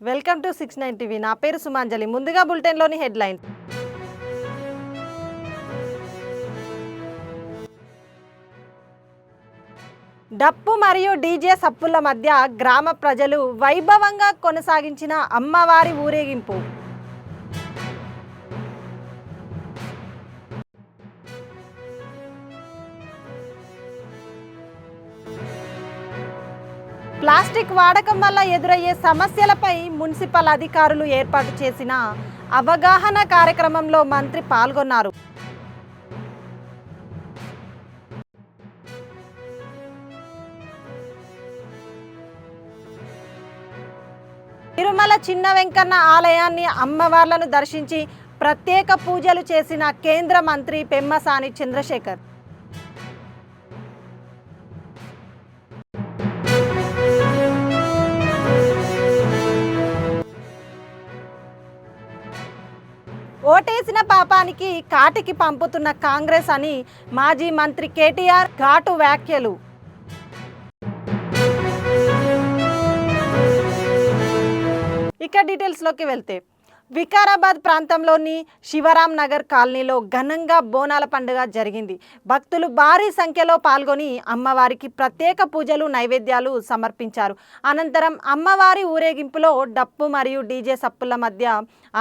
Welcome to 69 TV. నా పేరు సుమాంజలి. ముందుగా బులెటిన్లోని హెడ్లైన్. డప్పు మరియు డీజే సప్పుల మధ్య గ్రామ ప్రజలు వైభవంగా కొనసాగించిన అమ్మవారి ఊరేగింపు. ప్లాస్టిక్ వాడకం వల్ల ఎదురయ్యే సమస్యలపై మున్సిపల్ అధికారులు ఏర్పాటు చేసిన అవగాహన కార్యక్రమంలో మంత్రి పాల్గొన్నారు. తిరుమల చిన్న వెంకన్న ఆలయాన్ని అమ్మవార్లను దర్శించి ప్రత్యేక పూజలు చేసిన కేంద్ర మంత్రి పెమ్మసాని చంద్రశేఖర్. ఓటేసిన పాపానికి కాటికి పంపుతున్న కాంగ్రెస్ అని మాజీ మంత్రి కేటీఆర్ ఘాటు వ్యాఖ్యలు. ఇక డీటెయిల్స్లోకి వెళ్తే, వికారాబాద్ ప్రాంతంలోని శివరాం నగర్ కాలనీలో ఘనంగా బోనాల పండుగ జరిగింది. భక్తులు భారీ సంఖ్యలో పాల్గొని అమ్మవారికి ప్రత్యేక పూజలు నైవేద్యాలు సమర్పించారు. అనంతరం అమ్మవారి ఊరేగింపులో డప్పు మరియు డీజే సప్పుల మధ్య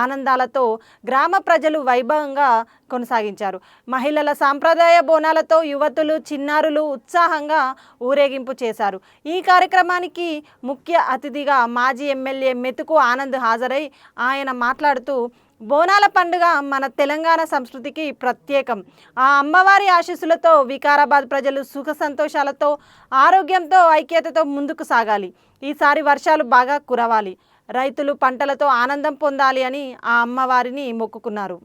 ఆనందాలతో గ్రామ ప్రజలు వైభవంగా కొనసాగించారు. మహిళల సాంప్రదాయ బోనాలతో యువతులు చిన్నారులు ఉత్సాహంగా ఊరేగింపు చేశారు. ఈ కార్యక్రమానికి ముఖ్య అతిథిగా మాజీ ఎమ్మెల్యే మెతుకు ఆనంద్ హాజరై ఆయన మాట్లాడుతూ, బోనాల పండుగ మన తెలంగాణ సంస్కృతికి ప్రత్యేకం. ఆ అమ్మవారి ఆశీస్సులతో వికారాబాద్ ప్రజలు సుఖ సంతోషాలతో ఆరోగ్యంతో ఐక్యతతో ముందుకు సాగాలి. ఈసారి వర్షాలు బాగా కురవాలి, రైతులు పంటలతో ఆనందం పొందాలి అని ఆ అమ్మవారిని మొక్కుకున్నారు.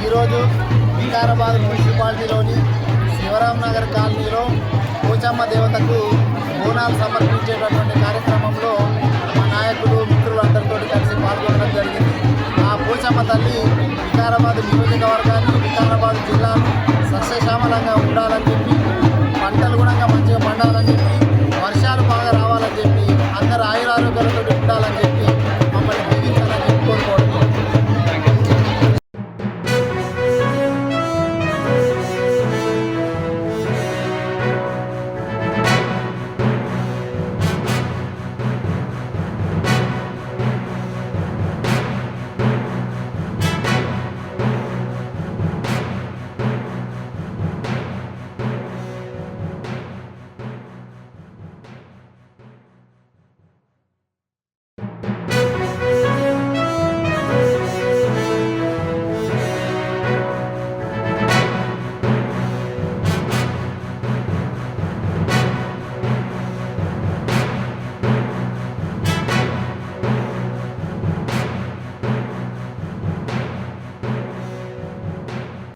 ఈరోజు వికారాబాద్ మున్సిపాలిటీలోని శివరాం నగర్ కాలనీలో పోచమ్మ దేవతకు బోనాలు సమర్పించేటటువంటి కార్యక్రమంలో మా నాయకులు మిత్రులు అందరితో కలిసి పాల్గొనడం జరిగింది. ఆ పోచమ్మ తల్లి వికారాబాద్ నియోజకవర్గాన్ని, వికారాబాద్ జిల్లాను సస్యశ్యామలంగా ఉండాలని చెప్పి, పంటలు కూడా మంచిగా పండాలని చెప్పి, వర్షాలు బాగా రావాలని చెప్పి, అందరు ఆయురారోగ్యాలతో ఉండాలని చెప్పి మమ్మల్ని దీవించాలని చెప్పి కోరుకోవడం.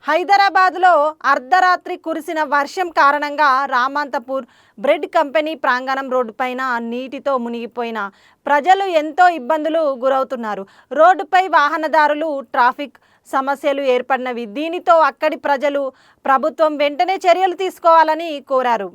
హైదరాబాద్లో అర్ధరాత్రి కురిసిన వర్షం కారణంగా రామంతపూర్ బ్రెడ్ కంపెనీ ప్రాంగణం రోడ్డుపైన నీటితో మునిగిపోయిన ప్రజలు ఎంతో ఇబ్బందులు గురవుతున్నారు. రోడ్డుపై వాహనదారులు ట్రాఫిక్ సమస్యలు ఏర్పడినవి. దీనితో అక్కడి ప్రజలు ప్రభుత్వం వెంటనే చర్యలు తీసుకోవాలని కోరారు.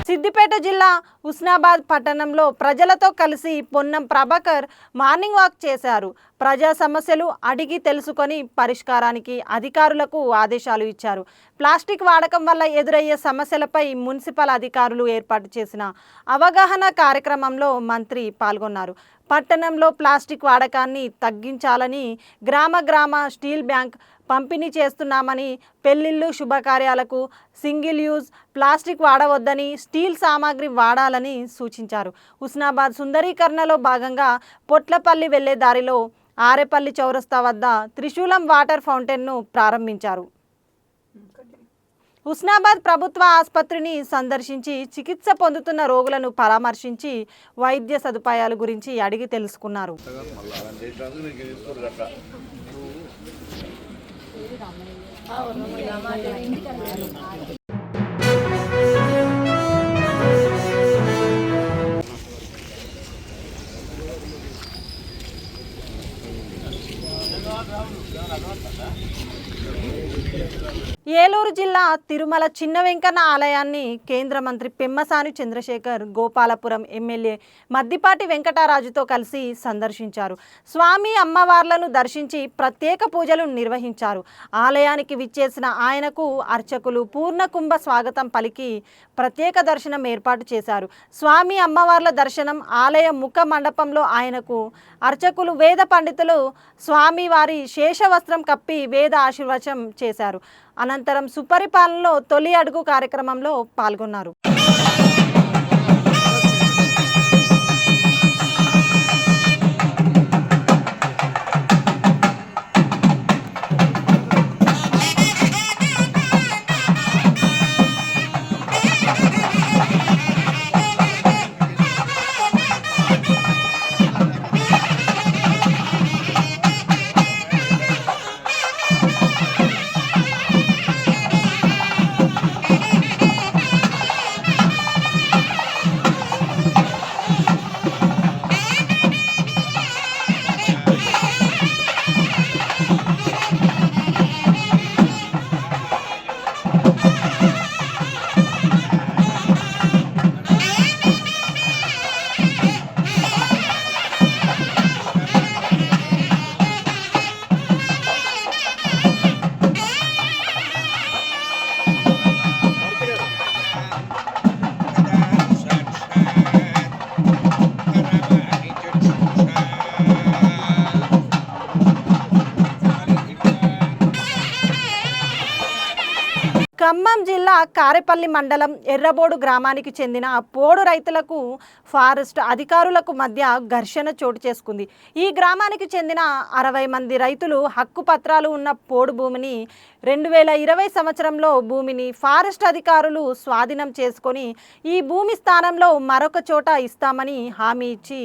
సిద్దిపేట జిల్లా హుస్నాబాద్ పట్టణంలో ప్రజలతో కలిసి పొన్నం ప్రభాకర్ మార్నింగ్ వాక్ చేశారు. ప్రజా సమస్యలు అడిగి తెలుసుకొని పరిష్కారానికి అధికారులకు ఆదేశాలు ఇచ్చారు. ప్లాస్టిక్ వాడకం వల్ల ఎదురయ్యే సమస్యలపై మున్సిపల్ అధికారులు ఏర్పాటు చేసిన అవగాహన కార్యక్రమంలో మంత్రి పాల్గొన్నారు. పట్టణంలో ప్లాస్టిక్ వాడకాన్ని తగ్గించాలని గ్రామ స్టీల్ బ్యాంక్ పంపిణీ చేస్తున్నామని, పెళ్లిళ్ళు శుభకార్యాలకు సింగిల్ యూజ్ ప్లాస్టిక్ వాడవద్దని, స్టీల్ సామాగ్రి వాడాలని సూచించారు. హుస్నాబాద్ సుందరీకరణలో భాగంగా పొట్లపల్లి వెళ్లే దారిలో ఆరేపల్లి చౌరస్తా వద్ద త్రిశూలం వాటర్ ఫౌంటైన్ను ప్రారంభించారు. హుస్నాబాద్ ప్రభుత్వ ఆసుపత్రిని సందర్శించి చికిత్స పొందుతున్న రోగులను పరామర్శించి వైద్య సదుపాయాల గురించి అడిగి తెలుసుకున్నారు. ఏలూరు జిల్లా తిరుమల చిన్న వెంకన్న ఆలయాన్ని కేంద్ర మంత్రి పెమ్మసాని చంద్రశేఖర్ గోపాలపురం ఎమ్మెల్యే మద్దిపాటి వెంకటరాజుతో కలిసి సందర్శించారు. స్వామి అమ్మవార్లను దర్శించి ప్రత్యేక పూజలు నిర్వహించారు. ఆలయానికి విచ్చేసిన ఆయనకు అర్చకులు పూర్ణకుంభ స్వాగతం పలికి ప్రత్యేక దర్శనం ఏర్పాటు చేశారు. స్వామి అమ్మవార్ల దర్శనం ఆలయ ముఖ మండపంలో ఆయనకు అర్చకులు వేద పండితులు స్వామివారి శేషవస్త్రం కప్పి వేద ఆశీర్వచనం చేశారు. అనంతరం సుపరిపాలనలో తొలి అడుగు కార్యక్రమంలో పాల్గొన్నారు. ఖమ్మం జిల్లా కారేపల్లి మండలం ఎర్రబోడు గ్రామానికి చెందిన పోడు రైతులకు ఫారెస్ట్ అధికారులకు మధ్య ఘర్షణ చోటు చేసుకుంది. ఈ గ్రామానికి చెందిన 60 మంది రైతులు హక్కు పత్రాలు ఉన్న పోడు భూమిని 2020 సంవత్సరంలో భూమిని ఫారెస్ట్ అధికారులు స్వాధీనం చేసుకొని ఈ భూమి స్థానంలో మరొక చోట ఇస్తామని హామీ ఇచ్చి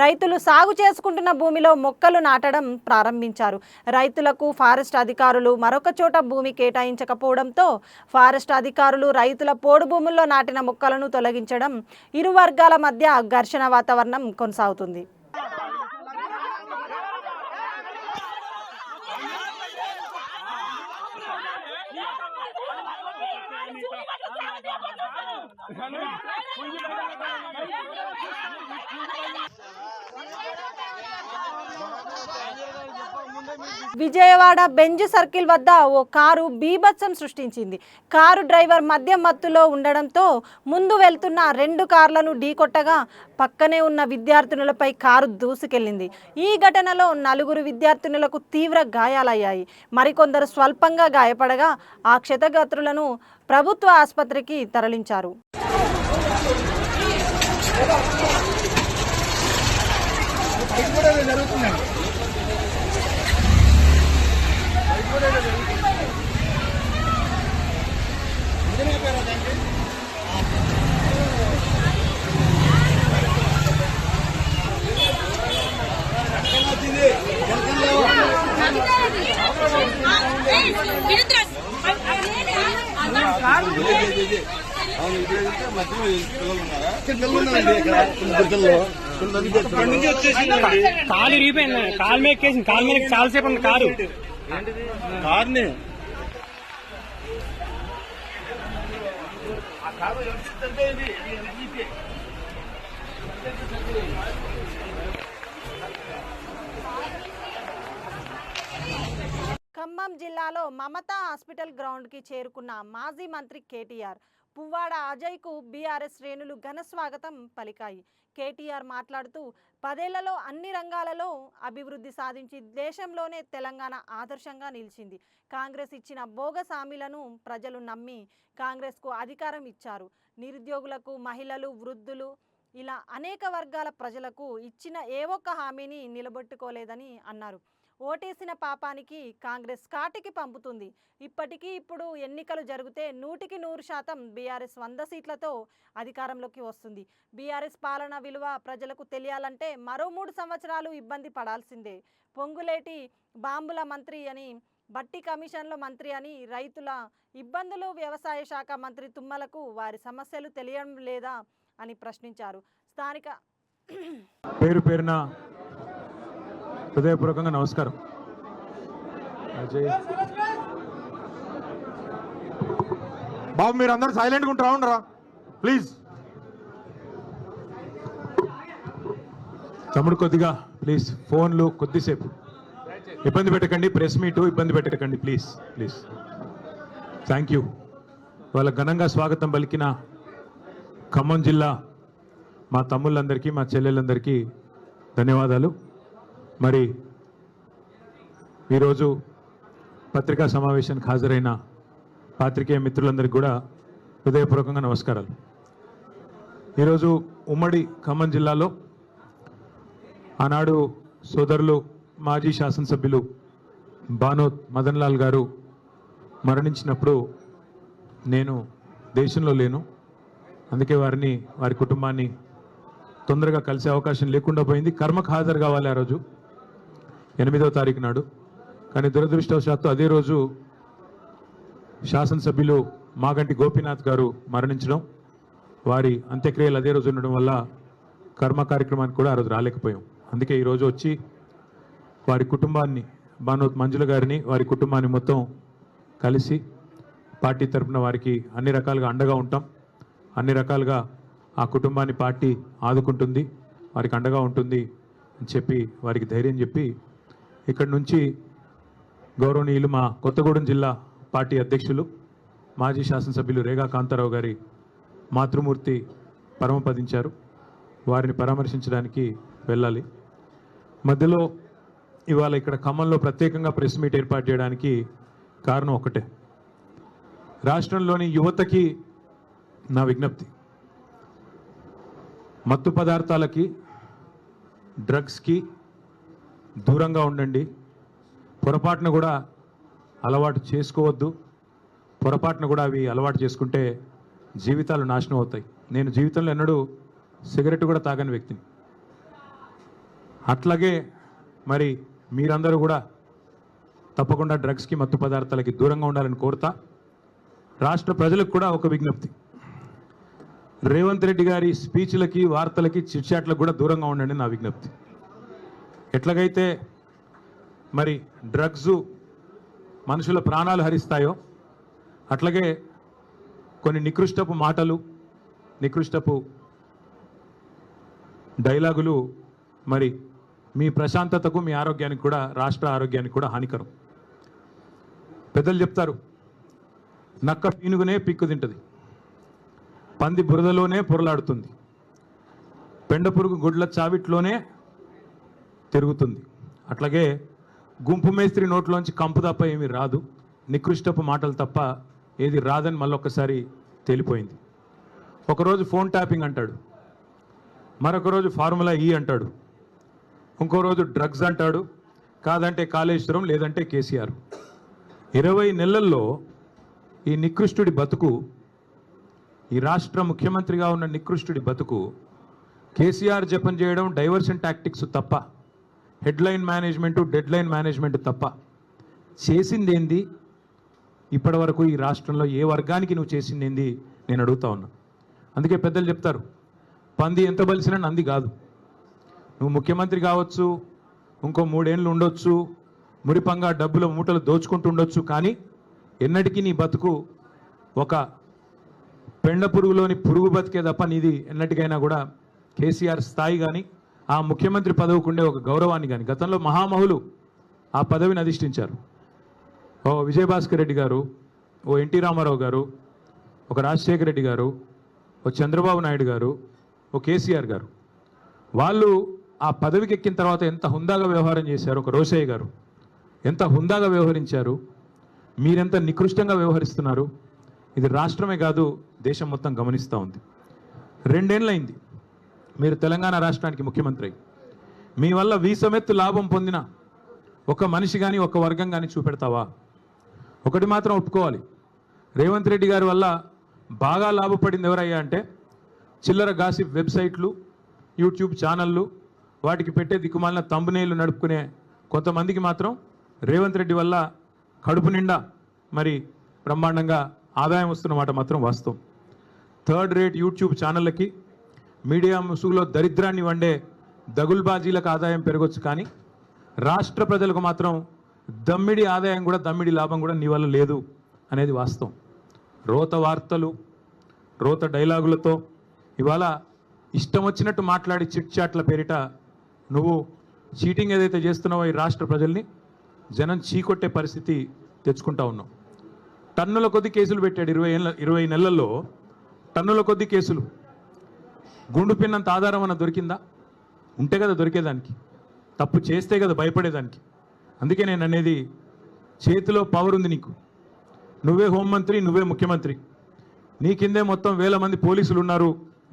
రైతులు సాగు చేసుకుంటున్న భూమిలో మొక్కలు నాటడం ప్రారంభించారు. రైతులకు ఫారెస్ట్ అధికారులు మరొక చోట భూమి కేటాయించకపోవడంతో ఫారెస్ట్ అధికారులు రైతుల పోడు భూముల్లో నాటిన మొక్కలను తొలగించడం ఇరు వర్గాల మధ్య ఘర్షణ వాతావరణం కొనసాగుతుంది. విజయవాడ బెంజ్ సర్కిల్ వద్ద ఓ కారు బీభత్సం సృష్టించింది. కారు డ్రైవర్ మద్యం మత్తులో ఉండడంతో ముందు వెళ్తున్న 2 కార్లను ఢీకొట్టగా పక్కనే ఉన్న విద్యార్థినులపై కారు దూసుకెళ్లింది. ఈ ఘటనలో 4 విద్యార్థినులకు తీవ్ర గాయాలయ్యాయి. మరికొందరు స్వల్పంగా గాయపడగా ఆ క్షతగాత్రులను ప్రభుత్వ ఆసుపత్రికి తరలించారు. కాలు ఇరిగిపోయింది. కాలు మీద ఎక్కేసింది. కాలు మీద చాలాసేపు ఉంది కారు. కార్ని ఖమ్మం జిల్లాలో మమతా హాస్పిటల్ గ్రౌండ్కి చేరుకున్న మాజీ మంత్రి కేటీఆర్ పువ్వాడ అజయ్కు బీఆర్ఎస్ శ్రేణులు ఘన స్వాగతం పలికాయి. కేటీఆర్ మాట్లాడుతూ 10 ఏళ్లలో అన్ని రంగాలలో అభివృద్ధి సాధించి దేశంలోనే తెలంగాణ ఆదర్శంగా నిలిచింది. కాంగ్రెస్ ఇచ్చిన బోగస్ హామీలను ప్రజలు నమ్మి కాంగ్రెస్కు అధికారం ఇచ్చారు. నిరుద్యోగులకు, మహిళలు, వృద్ధులు ఇలా అనేక వర్గాల ప్రజలకు ఇచ్చిన ఏ ఒక్క హామీని నిలబెట్టుకోలేదని అన్నారు. ఓటేసిన పాపానికి కాంగ్రెస్ కాటికి పంపుతుంది. ఇప్పుడు ఎన్నికలు జరిగితే 100% బీఆర్ఎస్ 100 సీట్లతో అధికారంలోకి వస్తుంది. బీఆర్ఎస్ పాలన విలువ ప్రజలకు తెలియాలంటే మరో 3 సంవత్సరాలు ఇబ్బంది పడాల్సిందే. పొంగులేటి బాంబుల మంత్రి అని, బట్టి కమిషన్ల మంత్రి అని, రైతుల ఇబ్బందులు వ్యవసాయ శాఖ మంత్రి తుమ్మలకు వారి సమస్యలు తెలియడం లేదా అని ప్రశ్నించారు. స్థానిక పేరు పేరున హృదయపూర్వకంగా నమస్కారం. అజయ్ బాబు మీరు అందరూ సైలెంట్గా ఉంటారా ఉండరా ప్లీజ్. తమ్ముడు కొద్దిగా ప్లీజ్ ఫోన్లు కొద్దిసేపు ఇబ్బంది పెట్టకండి. ప్రెస్ మీటు ఇబ్బంది పెట్టకండి ప్లీజ్ ప్లీజ్. Thank you. వాళ్ళ ఘనంగా స్వాగతం పలికిన ఖమ్మం జిల్లా మా తమ్ముళ్ళందరికీ, మా చెల్లెళ్ళందరికీ ధన్యవాదాలు. మరి ఈరోజు పత్రికా సమావేశానికి హాజరైన పాత్రికేయ మిత్రులందరికీ కూడా హృదయపూర్వకంగా నమస్కారాలు. ఈరోజు ఉమ్మడి ఖమ్మం జిల్లాలో ఆనాడు సోదరులు మాజీ శాసనసభ్యులు బానోత్ మదన్ లాల్ గారు మరణించినప్పుడు నేను దేశంలో లేను. అందుకే వారిని, వారి కుటుంబాన్ని తొందరగా కలిసే అవకాశం లేకుండా పోయింది. కర్మకు హాజరు కావాలి ఆ రోజు 8వ తారీఖు నాడు. కానీ దురదృష్టవశాత్తు అదే రోజు శాసనసభ్యులు మాగంటి గోపీనాథ్ గారు మరణించడం, వారి అంత్యక్రియలు అదే రోజు ఉండడం వల్ల కర్మ కార్యక్రమానికి కూడా ఆ రోజు రాలేకపోయాం. అందుకే ఈరోజు వచ్చి వారి కుటుంబాన్ని, బానోత్ మంజుల గారిని, వారి కుటుంబాన్ని మొత్తం కలిసి పార్టీ తరఫున వారికి అన్ని రకాలుగా అండగా ఉంటాం. అన్ని రకాలుగా ఆ కుటుంబాన్ని పార్టీ ఆదుకుంటుంది, వారికి అండగా ఉంటుంది అని చెప్పి వారికి ధైర్యం చెప్పి ఇక్కడి నుంచి గౌరవనీయులు మా కొత్తగూడెం జిల్లా పార్టీ అధ్యక్షులు మాజీ శాసనసభ్యులు రేగా కాంతారావు గారి మాతృమూర్తి పరమపదించారు. వారిని పరామర్శించడానికి వెళ్ళాలి. మధ్యలో ఇవాళ ఇక్కడ ఖమ్మంలో ప్రత్యేకంగా ప్రెస్ మీట్ ఏర్పాటు చేయడానికి కారణం ఒకటే. రాష్ట్రంలోని యువతకి నా విజ్ఞప్తి, మత్తు పదార్థాలకి, డ్రగ్స్కి దూరంగా ఉండండి. పొరపాటును కూడా అలవాటు చేసుకోవద్దు. పొరపాటును కూడా అవి అలవాటు చేసుకుంటే జీవితాలు నాశనం అవుతాయి. నేను జీవితంలో ఎన్నడూ సిగరెట్ కూడా తాగని వ్యక్తిని. అట్లాగే మరి మీరందరూ కూడా తప్పకుండా డ్రగ్స్కి, మత్తు పదార్థాలకి దూరంగా ఉండాలని కోరుతా. రాష్ట్ర ప్రజలకు కూడా ఒక విజ్ఞప్తి, రేవంత్ రెడ్డి గారి స్పీచ్లకి, వార్తలకి, చిట్చాట్లకు కూడా దూరంగా ఉండండి నా విజ్ఞప్తి. ఎట్లాగైతే మరి డ్రగ్స్ మనుషుల ప్రాణాలు హరిస్తాయో అట్లాగే కొన్ని నికృష్టపు మాటలు, నికృష్టపు డైలాగులు మరి మీ ప్రశాంతతకు, మీ ఆరోగ్యానికి కూడా, రాష్ట్ర ఆరోగ్యానికి కూడా హానికరం. పెద్దలు చెప్తారు, నక్క పీనుగునే పిక్కు తింటుంది, పంది బురదలోనే పొరలాడుతుంది, పెండ పురుగు గుడ్ల చావిట్లోనే తిరుగుతుంది. అట్లాగే గుంపు మేస్త్రి నోట్లోంచి కంపు తప్ప ఏమీ రాదు, నికృష్టపు మాటలు తప్ప ఏది రాదని మళ్ళొక్కసారి తేలిపోయింది. ఒకరోజు ఫోన్ ట్యాపింగ్ అంటాడు, మరొక రోజు ఫార్ములా ఈ అంటాడు, ఇంకో రోజు డ్రగ్స్ అంటాడు, కాదంటే కాళేశ్వరం, లేదంటే కేసీఆర్. 20 నెలల్లో ఈ నికృష్టుడి బతుకు, ఈ రాష్ట్ర ముఖ్యమంత్రిగా ఉన్న నికృష్టుడి బతుకు కేసీఆర్ జపం చేయడం, డైవర్షన్ టాక్టిక్స్ తప్ప, హెడ్లైన్ మేనేజ్మెంటు, డెడ్లైన్ మేనేజ్మెంట్ తప్ప చేసింది ఏంది? ఇప్పటి వరకు ఈ రాష్ట్రంలో ఏ వర్గానికి నువ్వు చేసింది ఏంది నేను అడుగుతా ఉన్నా. అందుకే పెద్దలు చెప్తారు, పంది ఎంత బలిసినా నంది కాదు. నువ్వు ముఖ్యమంత్రి కావచ్చు, ఇంకో 3 ఏళ్ళు ఉండొచ్చు, మురిపంగా డబ్బుల మూటలు దోచుకుంటూ ఉండొచ్చు, కానీ ఎన్నటికీ నీ బతుకు ఒక పెండ పురుగులోని పురుగు బతికే తప్ప నీది ఎన్నటికైనా కూడా కేసీఆర్ స్థాయి కానీ, ఆ ముఖ్యమంత్రి పదవికి ఉండే ఒక గౌరవాన్ని కానీ, గతంలో మహామహులు ఆ పదవిని అధిష్ఠించారు. ఓ విజయభాస్కర్ రెడ్డి గారు, ఓ ఎన్టీ రామారావు గారు, ఒక రాజశేఖర రెడ్డి గారు, ఒక చంద్రబాబు నాయుడు గారు, ఒక కేసీఆర్ గారు. వాళ్ళు ఆ పదవికి ఎక్కిన తర్వాత ఎంత హుందాగా వ్యవహారం చేశారు. ఒక రోషయ్య గారు ఎంత హుందాగా వ్యవహరించారు. మీరెంత నికృష్టంగా వ్యవహరిస్తున్నారు. ఇది రాష్ట్రమే కాదు, దేశం మొత్తం గమనిస్తూ ఉంది. 2 ఏళ్ళైంది మీరు తెలంగాణ రాష్ట్రానికి ముఖ్యమంత్రి. మీ వల్ల వీసమెత్తు లాభం పొందిన ఒక మనిషి కానీ ఒక వర్గం కానీ చూపెడతావా? ఒకటి మాత్రం ఒప్పుకోవాలి, రేవంత్ రెడ్డి గారి వల్ల బాగా లాభపడింది ఎవరయ్యా అంటే చిల్లర గాసిప్ వెబ్సైట్లు, యూట్యూబ్ ఛానళ్ళు, వాటికి పెట్టే దిక్కుమాలిన తంబునేళ్లు నడుపుకునే కొంతమందికి మాత్రం రేవంత్ రెడ్డి వల్ల కడుపు నిండా మరి బ్రహ్మాండంగా ఆదాయం వస్తున్నమాట మాత్రం వాస్తవం. 3rd రేట్ యూట్యూబ్ ఛానళ్ళకి, మీడియా ముసుగులో దరిద్రాన్ని వండే దగుల్బాజీలకు ఆదాయం పెరగొచ్చు, కానీ రాష్ట్ర ప్రజలకు మాత్రం దమ్మిడి ఆదాయం కూడా, దమ్మిడి లాభం కూడా నీ వల్ల లేదు అనేది వాస్తవం. రోత వార్తలు, రోత డైలాగులతో ఇవాళ ఇష్టం వచ్చినట్టు మాట్లాడి చిట్ చాట్ల పేరిట నువ్వు చీటింగ్ ఏదైతే చేస్తున్నావో ఈ రాష్ట్ర ప్రజల్ని జనం చీకొట్టే పరిస్థితి తెచ్చుకుంటా ఉన్నావు. టన్నుల కొద్ది కేసులు పెట్టాడు 20 నెలల్లో, టన్నుల కొద్ది కేసులు. గుండు పిన్నంత ఆధారం అన్న దొరికిందా? ఉంటే కదా దొరికేదానికి, తప్పు చేస్తే కదా భయపడేదానికి. అందుకే నేను అనేది, చేతిలో పవర్ ఉంది నీకు, నువ్వే హోంమంత్రి, నువ్వే ముఖ్యమంత్రి, నీ కిందే మొత్తం 1000 మంది పోలీసులు ఉన్నారు,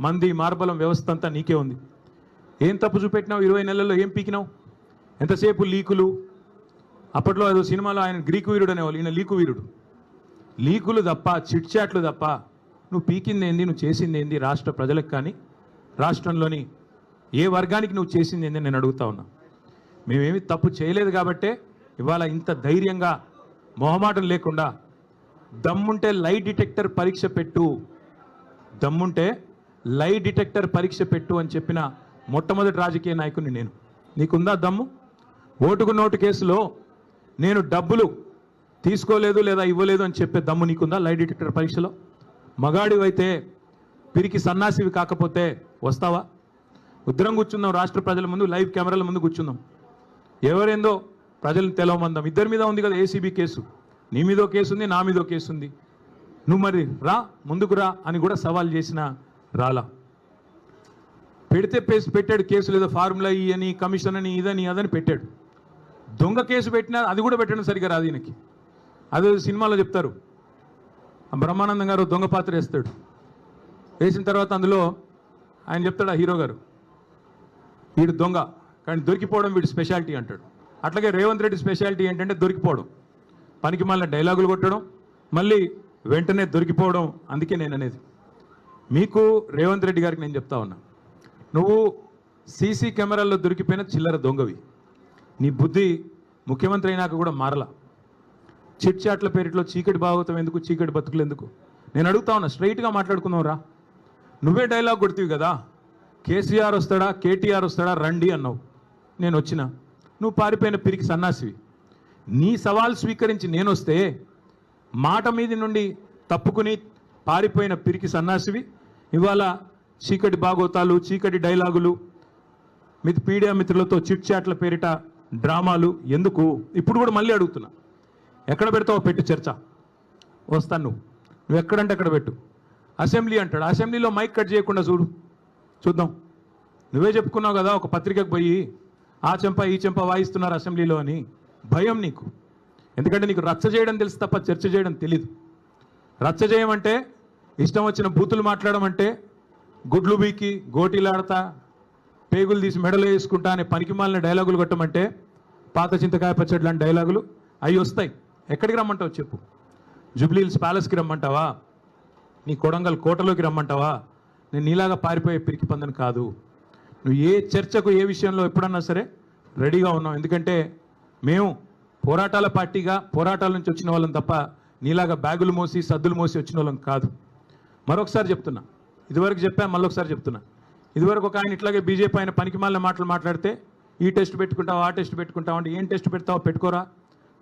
మంది మార్బలం వ్యవస్థ అంతా నీకే ఉంది. ఏం తప్పు చూపెట్టినావు? 20 నెలల్లో ఏం పీకినావు? ఎంతసేపు లీకులు. అప్పట్లో ఏదో సినిమాలో ఆయన గ్రీకు వీరుడు అనేవాళ్ళు, ఈయన లీకు వీరుడు. లీకులు తప్ప, చిట్ చాట్లు తప్ప నువ్వు పీకింది ఏంది, నువ్వు చేసింది ఏంది రాష్ట్ర ప్రజలకు కానీ రాష్ట్రంలోని ఏ వర్గానికి నువ్వు చేసింది ఏంది నేను అడుగుతా ఉన్నా. మేమేమి తప్పు చేయలేదు కాబట్టే ఇవాళ ఇంత ధైర్యంగా మొహమాటం లేకుండా దమ్ముంటే లై డిటెక్టర్ పరీక్ష పెట్టు, దమ్ముంటే లై డిటెక్టర్ పరీక్ష పెట్టు అని చెప్పిన మొట్టమొదటి రాజకీయ నాయకుడిని నేను. నీకుందా దమ్ము? ఓటుకు నోటు కేసులో నేను డబ్బులు తీసుకోలేదు లేదా ఇవ్వలేదు అని చెప్పే దమ్ము నీకుందా లై డిటెక్టర్ పరీక్షలో? మగాడివైతే, పిరికి సన్నాసివి కాకపోతే వస్తావా? ఉద్రం కూర్చుందాం, రాష్ట్ర ప్రజల ముందు లైవ్ కెమెరాల ముందు కూర్చుందాం, ఎవరేందో ప్రజలను తెలవమందాం. ఇద్దరి మీద ఉంది కదా ఏసీబీ కేసు, నీ మీదో కేసు ఉంది, నా మీదో కేసు ఉంది. నువ్వు మరి రా, ముందుకు రా అని కూడా సవాల్ చేసిన రాలా. పెడితే పెట్టాడు కేసులు, ఏదో ఫార్ములా ఈ అని, కమిషన్ అని, ఇదని అదని పెట్టాడు. దొంగ కేసు పెట్టినా అది కూడా పెట్టడం సరిగా రాదు ఈయనకి. అదే సినిమాలో చెప్తారు, బ్రహ్మానందం గారు దొంగ పాత్ర వేస్తాడు, వేసిన తర్వాత అందులో ఆయన చెప్తాడు, ఆ హీరో గారు, వీడు దొంగ కానీ దొరికిపోవడం వీడి స్పెషాలిటీ అంటాడు. అట్లాగే రేవంత్ రెడ్డి స్పెషాలిటీ ఏంటంటే దొరికిపోవడం, పనికి మళ్ళీ డైలాగులు కొట్టడం, మళ్ళీ వెంటనే దొరికిపోవడం. అందుకే నేను అనేది, మీకు రేవంత్ రెడ్డి గారికి నేను చెప్తా ఉన్నా, నువ్వు సీసీ కెమెరాల్లో దొరికిపోయిన చిల్లర దొంగవి. నీ బుద్ధి ముఖ్యమంత్రి అయినాక కూడా మారలా. చిట్ చాట్ల పేరిట్లో చీకటి భాగవతం ఎందుకు, చీకటి బతుకులు ఎందుకు? నేను అడుగుతా ఉన్నా, స్ట్రైట్గా మాట్లాడుకుందాం రా. నువ్వే డైలాగ్ కొడుతీవి కదా, కేసీఆర్ వస్తాడా, కేటీఆర్ వస్తాడా, రండి అన్నావు, నేను వచ్చిన. నువ్వు పారిపోయిన పిరికి సన్నాసివి. నీ సవాల్ స్వీకరించి నేను వస్తే మాట మీది నుండి తప్పుకుని పారిపోయిన పిరికి సన్నాసివి ఇవాళ చీకటి భాగవతాలు, చీకటి డైలాగులు, పీడియా మిత్రులతో చిట్ చాట్ల పేరిట డ్రామాలు ఎందుకు? ఇప్పుడు కూడా మళ్ళీ అడుగుతున్నా, ఎక్కడ పెడతావో పెట్టు చర్చ, వస్తాను. నువ్వు ఎక్కడంటే అక్కడ పెట్టు. అసెంబ్లీ అంటాడు, అసెంబ్లీలో మైక్ కట్ చేయకుండా చూద్దాం. నువ్వే చెప్పుకున్నావు కదా ఒక పత్రికకు పోయి, ఆ చెంప ఈ చెంప వాయిస్తున్నారు అసెంబ్లీలో అని. భయం నీకు, ఎందుకంటే నీకు రచ్చ చేయడం తెలుసు తప్ప చర్చ చేయడం తెలీదు. రచ్చ చేయమంటే, ఇష్టం వచ్చిన బూతులు మాట్లాడమంటే, గుడ్లు బీకి గోటీలాడతా, పేగులు తీసి మెడలో వేసుకుంటా అనే పనికిమాలిన డైలాగులు కొట్టమంటే, పాత చింతకాయ పచ్చడి లాంటి డైలాగులు అవి వస్తాయి. ఎక్కడికి రమ్మంటావు చెప్పు? జూబ్లీహిల్స్ ప్యాలెస్కి రమ్మంటావా? నీ కొడంగల్ కోటలోకి రమ్మంటావా? నేను నీలాగా పారిపోయే పిరికి పందని కాదు. నువ్వు ఏ చర్చకు, ఏ విషయంలో ఎప్పుడన్నా సరే రెడీగా ఉన్నావు. ఎందుకంటే మేము పోరాటాల పార్టీగా, పోరాటాల నుంచి వచ్చిన వాళ్ళం తప్ప నీలాగా బ్యాగులు మోసి సద్దులు మోసి వచ్చిన వాళ్ళం కాదు. మరొకసారి చెప్తున్నా, ఇదివరకు చెప్పా, మళ్ళొకసారి చెప్తున్నా. ఇదివరకు ఒక ఆయన ఇట్లాగే బీజేపీ ఆయన పనికిమాలిన మాటలు మాట్లాడితే, ఈ టెస్ట్ పెట్టుకుంటావు, ఆ టెస్ట్ పెట్టుకుంటావు అంటే, ఏం టెస్ట్ పెడతావో పెట్టుకోరా,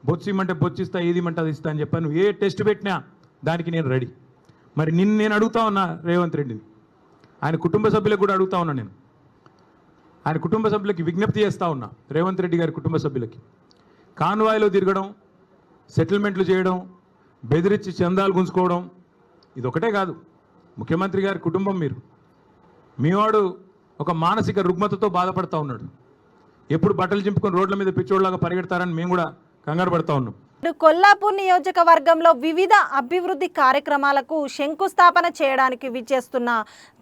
బొచ్చిమంటే బొచ్చిస్తా, ఏదిమంటే అది ఇస్తా అని చెప్పాను. నువ్వు ఏ టెస్ట్ పెట్టినా దానికి నేను రెడీ. మరి నేను అడుగుతా ఉన్నా రేవంత్ రెడ్డిని, ఆయన కుటుంబ సభ్యులకు కూడా అడుగుతా ఉన్నా. నేను ఆయన కుటుంబ సభ్యులకి విజ్ఞప్తి చేస్తూ ఉన్నా, రేవంత్ రెడ్డి గారి కుటుంబ సభ్యులకి, కాన్వాయ్లో తిరగడం, సెటిల్మెంట్లు చేయడం, బెదిరించి చందాలు గుంజుకోవడం, ఇది ఒకటే కాదు, ముఖ్యమంత్రి గారి కుటుంబం మీరు, మీవాడు ఒక మానసిక రుగ్మతతో బాధపడతా ఉన్నాడు. ఎప్పుడు బట్టలు చింపుకొని రోడ్ల మీద పిచ్చోళ్ళలాగా పరిగెడతారని మేము కూడా కంగారు పడతా ఉన్నాం. కొల్లాపూర్ నియోజకవర్గంలో వివిధ అభివృద్ధి కార్యక్రమాలకు శంకుస్థాపన చేయడానికి విచ్చేస్తున్న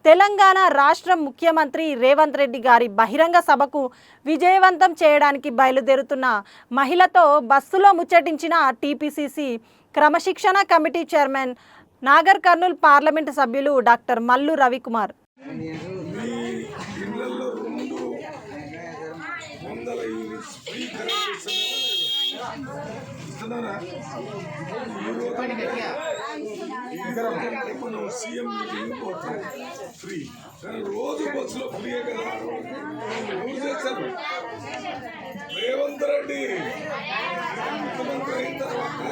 తెలంగాణ రాష్ట్ర ముఖ్యమంత్రి రేవంత్ రెడ్డి గారి బహిరంగ సభకు విజయవంతం చేయడానికి బయలుదేరుతున్న మహిళతో బస్సులో ముచ్చటించిన టీపీసీసీ క్రమశిక్షణ committee chairman Nagar Kurnool parliament సభ్యులు డాక్టర్ మల్లు రవికుమార్. ఫ్రీ కానీ రోజు బస్సులో ఫ్రీ కదా చేశారు. రేవంత్ రెడ్డి ముఖ్యమంత్రి అయిన తర్వాత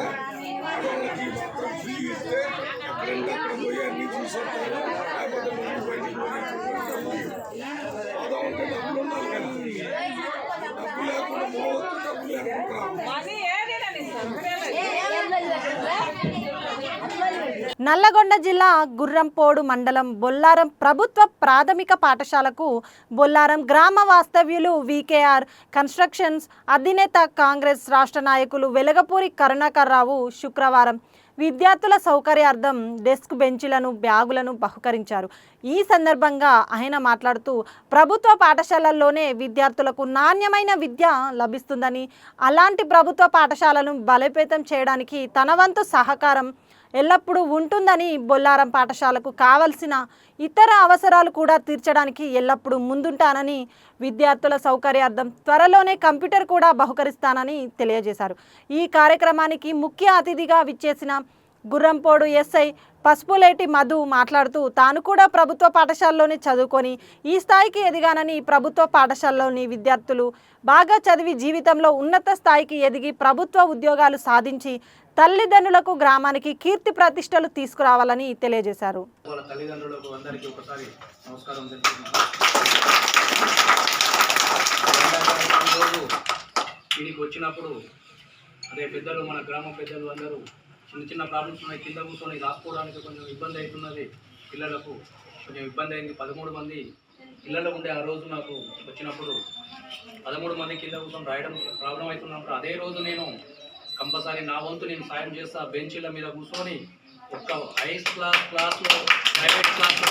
ఆడవాళ్ళకి మాత్రం ఫ్రీ ఇస్తే ఎక్కడంటే అక్కడ పోయి అన్ని చూసేస్తారు. లేకపోతే మనం బయటికి పోయి ఆదా ఉంటే డబ్బులు ఉండాలి కదా, డబ్బు లేకుండా పోవచ్చు, డబ్బు లేకుండా నల్లగొండ జిల్లా గుర్రంపోడు మండలం బొల్లారం ప్రభుత్వ ప్రాథమిక పాఠశాలకు బొల్లారం గ్రామ వాస్తవ్యులు వికేఆర్ కన్స్ట్రక్షన్స్ అధినేత కాంగ్రెస్ రాష్ట్ర నాయకులు వెలగపూరి కరుణాకర్ రావు శుక్రవారం విద్యార్థుల సౌకర్యార్థం డెస్క్ బెంచీలను బ్యాగులను బహుకరించారు. ఈ సందర్భంగా ఆయన మాట్లాడుతూ ప్రభుత్వ పాఠశాలల్లోనే విద్యార్థులకు నాణ్యమైన విద్య లభిస్తుందని, అలాంటి ప్రభుత్వ పాఠశాలను బలోపేతం చేయడానికి తన వంతు సహకారం ఎల్లప్పుడూ ఉంటుందని, బొల్లారం పాఠశాలకు కావలసిన ఇతర అవసరాలు కూడా తీర్చడానికి ఎల్లప్పుడూ ముందుంటానని, విద్యార్థుల సౌకర్యార్థం త్వరలోనే కంప్యూటర్ కూడా బహుకరిస్తానని తెలియజేశారు. ఈ కార్యక్రమానికి ముఖ్య అతిథిగా విచ్చేసిన గుర్రంపోడు ఎస్ఐ పసుపులేటి మధు మాట్లాడుతూ తాను కూడా ప్రభుత్వ పాఠశాలలోనే చదువుకొని ఈ స్థాయికి ఎదిగానని, ప్రభుత్వ పాఠశాలలోని విద్యార్థులు బాగా చదివి జీవితంలో ఉన్నత స్థాయికి ఎదిగి ప్రభుత్వ ఉద్యోగాలు సాధించి తల్లిదండ్రులకు గ్రామానికి కీర్తి ప్రతిష్టలు తీసుకురావాలని తెలియజేశారు. వాళ్ళ తల్లిదండ్రులకు అందరికీ ఒకసారి నమస్కారం తెలుపుతున్నాను. రోజు దీనికి వచ్చినప్పుడు అదే పెద్దలు, మన గ్రామ పెద్దలు అందరూ చిన్న చిన్న ప్రాబ్లమ్స్ ఉన్నాయి, కింద కూర్చొని రాసుకోవడానికి కొంచెం ఇబ్బంది అవుతున్నది, పిల్లలకు కొంచెం ఇబ్బంది అయింది. 13 మంది పిల్లలు ఉండే ఆ రోజు నాకు వచ్చినప్పుడు 13 మంది కింద కూర్చొని రాయడం ప్రాబ్లం అవుతున్నప్పుడు అదే రోజు నేను కంపల్సరీ నా వంతు నేను సాయం చేస్తా. బెంచీల మీద కూర్చొని ఒక్క హైయెస్ట్ క్లాస్లో ప్రైవేట్ క్లాస్లో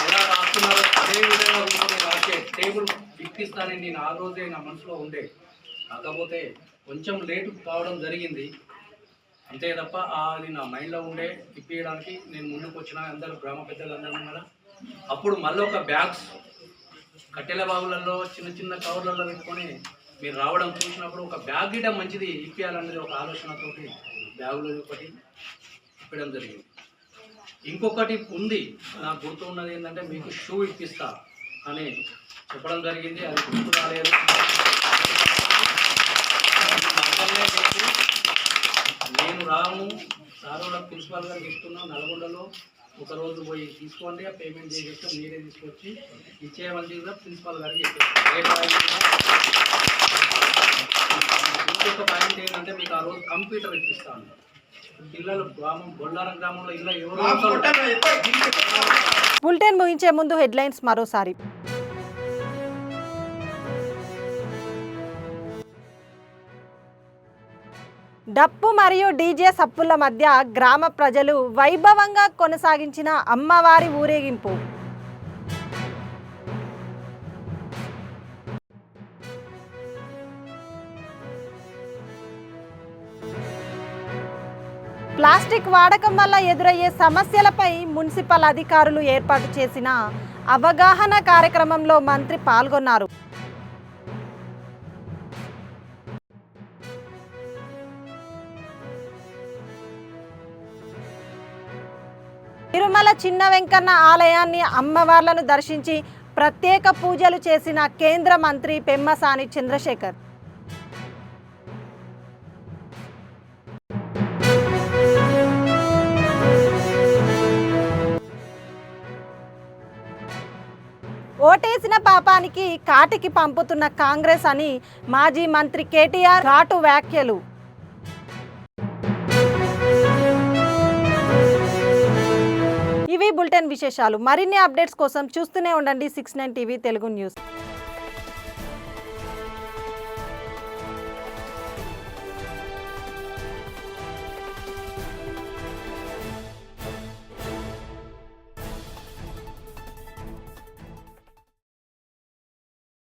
ఎలా రాస్తున్నారో అదే విధంగా కూర్చొని రాసే టేబుల్ ఇప్పిస్తానని నేను ఆ రోజే నా మనసులో ఉండే. కాకపోతే కొంచెం లేటు కావడం జరిగింది అంతే తప్ప అది నా మైండ్లో ఉండే ఇప్పించడానికి నేను ముందుకు వచ్చిన. అందరూ గ్రామ పెద్దలు అందరూ కదా. అప్పుడు మళ్ళీ ఒక బ్యాగ్స్ కట్టెల బావులలో చిన్న చిన్న కవర్లలో పెట్టుకొని మీరు రావడం చూసినప్పుడు ఒక బ్యాగ్ ఇవ్వడం మంచిది ఇప్పించాలనేది ఒక ఆలోచనతోటి బ్యాగులో ఒకటి ఇప్పడం జరిగింది. ఇంకొకటి ఉంది, నాకు గుర్తు ఉన్నది ఏంటంటే మీకు షూ ఇప్పిస్తా అని చెప్పడం జరిగింది. అది గుర్తు రాలేదు. నేను రాను సార్ వాళ్ళ ప్రిన్సిపాల్ గారికి ఇస్తున్నాను. నల్గొండలో ఒకరోజు పోయి తీసుకోండి, ఆ పేమెంట్ చేసేస్తే మీరే తీసుకొచ్చి ఇచ్చేయమని ప్రిన్సిపాల్ గారికి ఇంకొక పాయింట్ ఏంటంటే మీకు ఆ రోజు కంప్యూటర్ ఇప్పిస్తాను. పిల్లలు బొల్లారం గ్రామంలో ఇలా ఎవరు. బులెటిన్ ముగించే ముందు హెడ్లైన్స్ మరోసారి. డప్పు మరియు డీజే సప్పుల మధ్య గ్రామ ప్రజలు వైభవంగా కొనసాగించిన అమ్మవారి ఊరేగింపు. ప్లాస్టిక్ వాడకం వల్ల ఎదురయ్యే సమస్యలపై మున్సిపల్ అధికారులు ఏర్పాటు చేసిన అవగాహన కార్యక్రమంలో మంత్రి పాల్గొన్నారు. తిరుమల చిన్న వెంకన్న ఆలయాన్ని అమ్మవార్లను దర్శించి ప్రత్యేక పూజలు చేసిన కేంద్ర మంత్రి పెమ్మసాని చంద్రశేఖర్. ఓటేసిన పాపానికి కాటికి పంపుతున్న కాంగ్రెస్ అని మాజీ మంత్రి కేటీఆర్ ఘాటు వ్యాఖ్యలు. బులెటిన్ విశేషాలు. మరిన్ని అప్డేట్స్ కోసం చూస్తూనే ఉండండి 69 టీవీ తెలుగు న్యూస్.